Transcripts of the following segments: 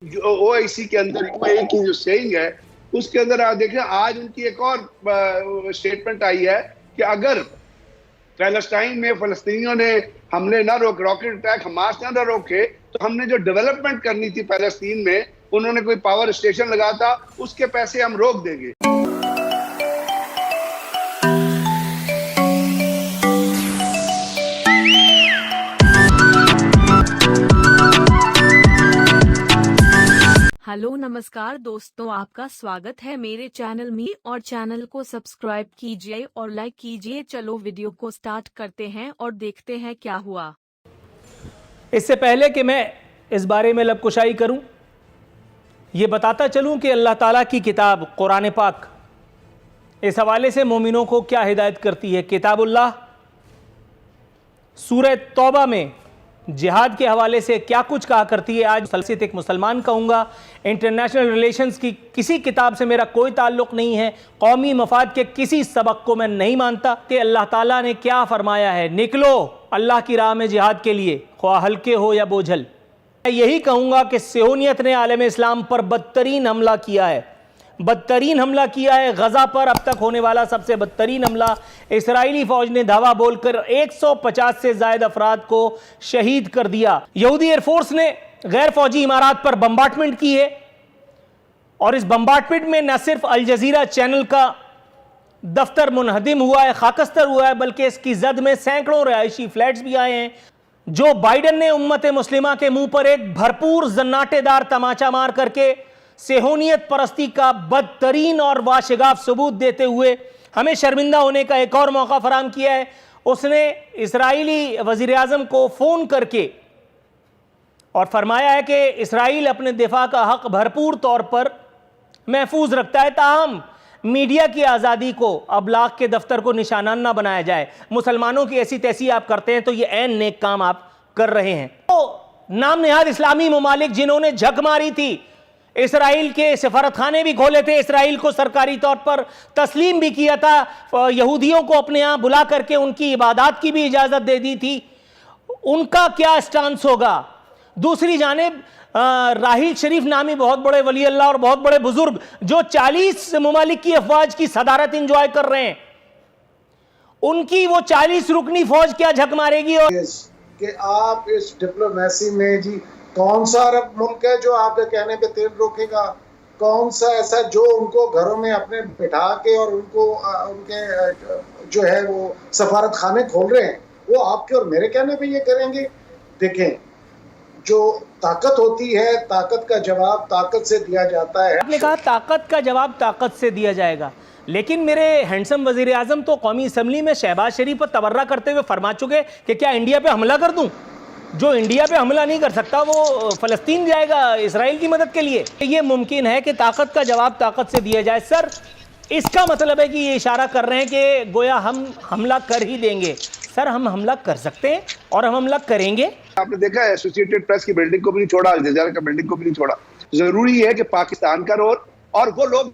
जो ओआईसी के अंदर यूएई की जो सेइंग है उसके अंदर आप देखें, आज उनकी एक और स्टेटमेंट आई है कि अगर पैलेस्टाइन में फलस्तीनियों ने हमले ना रोके, रॉकेट अटैक हमास ना रोके, तो हमने जो डेवलपमेंट करनी थी पैलेस्तीन में, उन्होंने कोई पावर स्टेशन लगा था, उसके पैसे हम रोक देंगे। हेलो नमस्कार दोस्तों, आपका स्वागत है मेरे चैनल में और चैनल को सब्सक्राइब कीजिए और लाइक कीजिए। चलो वीडियो को स्टार्ट करते हैं और देखते हैं क्या हुआ। इससे पहले कि मैं इस बारे में लबकुशाई करूं, ये बताता चलूं कि अल्लाह ताला की किताब कुरान पाक इस हवाले से मोमिनों को क्या हिदायत करती है। किताबुल्लाह सूरह तौबा में जिहाद के हवाले से क्या कुछ कहा करती है। आज सलसित एक मुसलमान कहूँगा, इंटरनेशनल रिलेशंस की किसी किताब से मेरा कोई ताल्लुक़ नहीं है, कौमी मफाद के किसी सबक को मैं नहीं मानता कि अल्लाह ताला ने क्या फरमाया है, निकलो अल्लाह की राह में जिहाद के लिए, ख्वाह हल्के हो या बोझल। मैं यही कहूँगा कि सेहूनियत ने आलम इस्लाम पर बदतरीन हमला किया है, बदतरीन हमला किया है। गजा पर अब तक होने वाला सबसे बदतरीन हमला। इसराइली फौज ने धावा बोलकर 150 से ज्यादा अफराद को शहीद कर दिया। यहूदी एयरफोर्स ने गैर फौजी इमारात पर बम्बार्टमेंट की है और इस बम्बार्टमेंट में न सिर्फ अल जजीरा चैनल का दफ्तर मुनहदिम हुआ है, खाकस्तर हुआ है, बल्कि इसकी जद में सैकड़ों रिहायशी फ्लैट्स भी आए हैं। जो बाइडन ने उम्मत मुस्लिमा के मुंह पर एक भरपूर जन्नाटेदार तमाचा मार करके सेहोनियत परस्ती का बदतरीन और वाशिगाफ सबूत देते हुए हमें शर्मिंदा होने का एक और मौका फराम किया है। उसने इसराइली वजीर आज़म को फ़ोन करके और फरमाया है कि इसराइल अपने दिफा का हक भरपूर तौर पर महफूज रखता है, ताहम मीडिया की आज़ादी को अबलाग के दफ्तर को निशाना ना बनाया जाए। मुसलमानों की ऐसी तैसी आप करते हैं तो ये ऐन नेक काम आप कर रहे हैं। तो नाम नेहाद इस्लामी ममालिक जिन्होंने झक मारी थी, इसराइल के सफारत खाने भी खोले थे, इसराइल को सरकारी तौर पर तस्लीम भी किया था, यहूदियों को अपने यहाँ बुला करके उनकी इबादत की भी इजाज़त दे दी थी, उनका क्या स्टांस होगा। दूसरी जानिब राहिल शरीफ नामी बहुत बड़े वली अल्लाह और बहुत बड़े बुजुर्ग जो 40 ममालिक की अफवाज की सदारत इंजॉय कर रहे हैं, उनकी वो 40 रुकनी फौज क्या झक मारेगी। और कि आप इस डिप्लोमेसी में जी कौन सा अरब मुल्क है जो आपके कहने पे तेल रोकेगा, कौन सा ऐसा जो उनको घरों में अपने बिठा के और उनको उनके जो है वो सफारत खाने खोल रहे हैं, वो आपके और मेरे कहने पे ये करेंगे। देखें, जो ताकत होती है, ताकत का जवाब ताकत से दिया जाता है। आपने कहा ताकत का जवाब ताकत से दिया जाएगा, लेकिन मेरे हैंडसम वजीर आजम तो कौमी असम्बली में शहबाज शरीफ पर तबर्रा करते हुए फरमा चुके कि क्या इंडिया पे हमला कर दूं। जो इंडिया पे हमला नहीं कर सकता वो फलस्तीन जाएगा इसराइल की मदद के लिए। ये मुमकिन है कि ताकत का जवाब ताकत से दिया जाए। सर, इसका मतलब है कि ये इशारा कर रहे हैं कि गोया हम हमला कर ही देंगे। सर, हम हमला कर सकते हैं और हम हमला करेंगे। आपने देखा है, एसोसिएटेड प्रेस की बिल्डिंग को भी नहीं छोड़ा, अल जज़ीरा का बिल्डिंग को भी नहीं छोड़ा। जरूरी है कि पाकिस्तान का रोल और वो लोग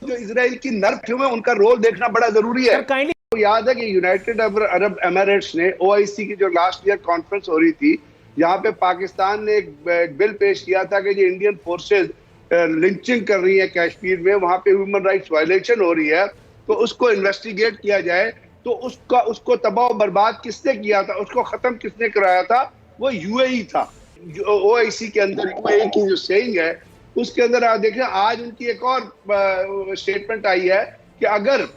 जो इसराइल की नर्व हुए उनका रोल देखना बड़ा जरूरी है। तो याद है कि यूनाइटेड अरब एमिरेट्स ने ओआईसी की जो लास्ट ईयर कॉन्फ्रेंस हो रही थी, यहाँ पे पाकिस्तान ने एक बिल पेश किया था कि जो इंडियन फोर्सेस लिंचिंग कर रही है कश्मीर में, वहाँ पे ह्यूमन राइट्स वायलेशन हो रही है, तो उसको इन्वेस्टिगेट किया जाए। तो उसको तबाह बर्बाद किसने किया था, उसको खत्म किसने कराया था, वो यूएई था। जो ओआईसी के अंदर यूएई की जो सेइंग है उसके अंदर आप देखें, आज उनकी एक और स्टेटमेंट आई है कि अगर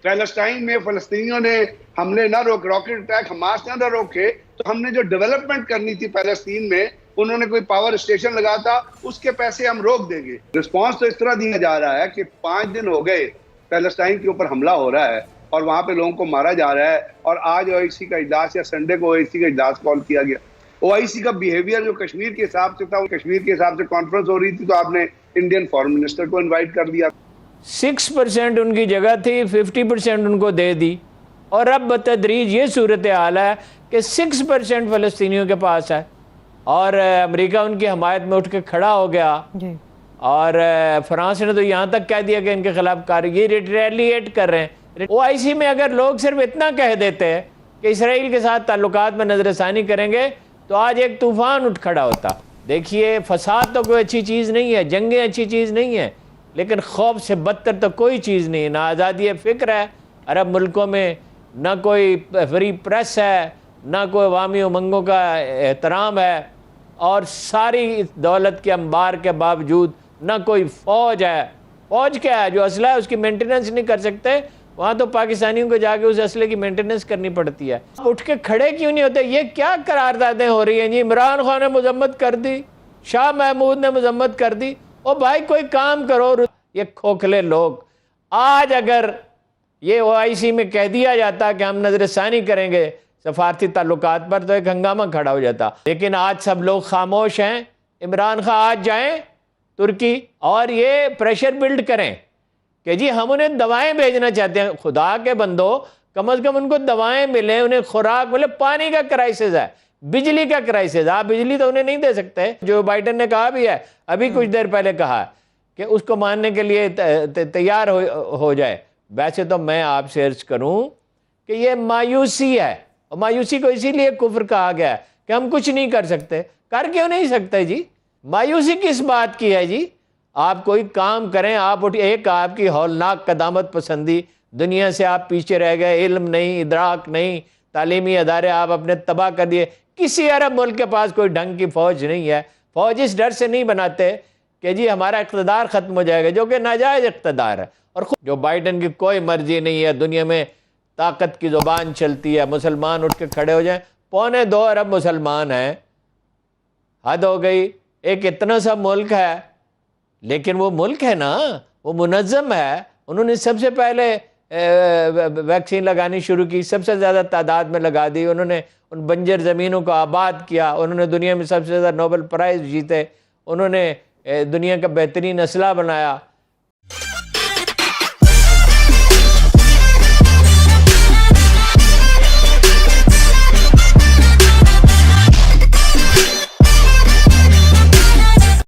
पैलेस्टाइन में फलस्तीनियों ने हमले ना रोके, रॉकेट अटैक हमास ना रोके, तो हमने जो डेवलपमेंट करनी थी पैलेस्तीन में, उन्होंने कोई पावर स्टेशन लगा था, उसके पैसे हम रोक देंगे। रिस्पांस तो इस तरह दिया जा रहा है कि 5 दिन हो गए पैलेस्टाइन के ऊपर हमला हो रहा है और वहां पे लोगों को मारा जा रहा है, और आज ओआईसी का इजलास या संडे को ओआईसी का इजलास कॉल किया गया। ओआईसी का बिहेवियर जो कश्मीर के हिसाब से था, वो कश्मीर के हिसाब से कॉन्फ्रेंस हो रही थी, तो आपने इंडियन फॉरेन मिनिस्टर को इन्वाइट कर दिया। 6% उनकी जगह थी, 50% उनको दे दी, और अब बतदरीज ये सूरत हाल है कि 6% फ़लस्तीनियों के पास है, और अमेरिका उनकी हमायत में उठ के खड़ा हो गया जी। और फ्रांस ने तो यहाँ तक कह दिया कि इनके खिलाफ कारगिरी रिटेलिएट कर रहे हैं। ओआईसी में अगर लोग सिर्फ इतना कह देते हैं कि इसराइल के साथ ताल्लुकात में नज़रसानी करेंगे तो आज एक तूफान उठ खड़ा होता। देखिए, फसाद तो कोई अच्छी चीज़ नहीं है, जंगें अच्छी चीज़ नहीं है, लेकिन खौफ से बदतर तो कोई चीज़ नहीं है। ना आज़ादी फ़िक्र है अरब मुल्कों में, ना कोई फ्री प्रेस है, ना कोई अवामी उमंगों का एहतराम है, और सारी दौलत के अंबार के बावजूद ना कोई फ़ौज है। फ़ौज क्या है? जो असला है उसकी मेंटेनेंस नहीं कर सकते, वहाँ तो पाकिस्तानियों को जाके उस असले की मेंटेनेंस करनी पड़ती है। उठ के खड़े क्यों नहीं होते? ये क्या करारदादें हो रही हैं जी? इमरान खान ने मजम्मत कर दी, शाह महमूद ने मजम्मत कर दी। ओ भाई, कोई काम करो। ये खोखले लोग, आज अगर ये OIC में कह दिया जाता कि हम नजरसानी करेंगे सफारती ताल्लुकात पर, तो एक हंगामा खड़ा हो जाता। लेकिन आज सब लोग खामोश हैं। इमरान खान आज जाएं तुर्की और ये प्रेशर बिल्ड करें कि जी हम उन्हें दवाएं भेजना चाहते हैं। खुदा के बंदो, कम से कम उनको दवाएं मिले, उन्हें खुराक मिले। पानी का क्राइसिस है, बिजली का क्राइसिस है, आप बिजली तो उन्हें नहीं दे सकते। जो बाइडेन ने कहा भी है, अभी कुछ देर पहले कहा कि उसको मानने के लिए तैयार हो जाए। वैसे तो मैं आपसे अर्ज करूं कि ये मायूसी है, और मायूसी को इसीलिए कुफ्र कहा गया है कि हम कुछ नहीं कर सकते। कर क्यों नहीं सकते जी? मायूसी किस बात की है जी? आप कोई काम करें, आप उठ, एक आपकी हौलनाक कदामत पसंदी, दुनिया से आप पीछे रह गए, इल्म नहीं, इदराक नहीं, तालीमी अदारे आप अपने तबाह कर दिए। किसी अरब मुल्क के पास कोई ढंग की फ़ौज नहीं है। फ़ौज इस डर से नहीं बनाते कि जी हमारा इक़्तिदार ख़त्म हो जाएगा, जो कि नाजायज़ इक़्तिदार है। और जो बाइडेन की कोई मर्जी नहीं है, दुनिया में ताकत की ज़ुबान चलती है, मुसलमान उठ के खड़े हो जाएं। 2.25 अरब मुसलमान हैं, हद हो गई। एक इतना सा मुल्क है, लेकिन वो मुल्क है ना, वो मुनज़्ज़म है। उन्होंने सबसे पहले वैक्सीन लगानी शुरू की, सबसे ज़्यादा तादाद में लगा दी। उन्होंने उन बंजर ज़मीनों को आबाद किया। उन्होंने दुनिया में सबसे ज़्यादा नोबेल प्राइज़ जीते। उन्होंने दुनिया का बेहतरीन असला बनाया।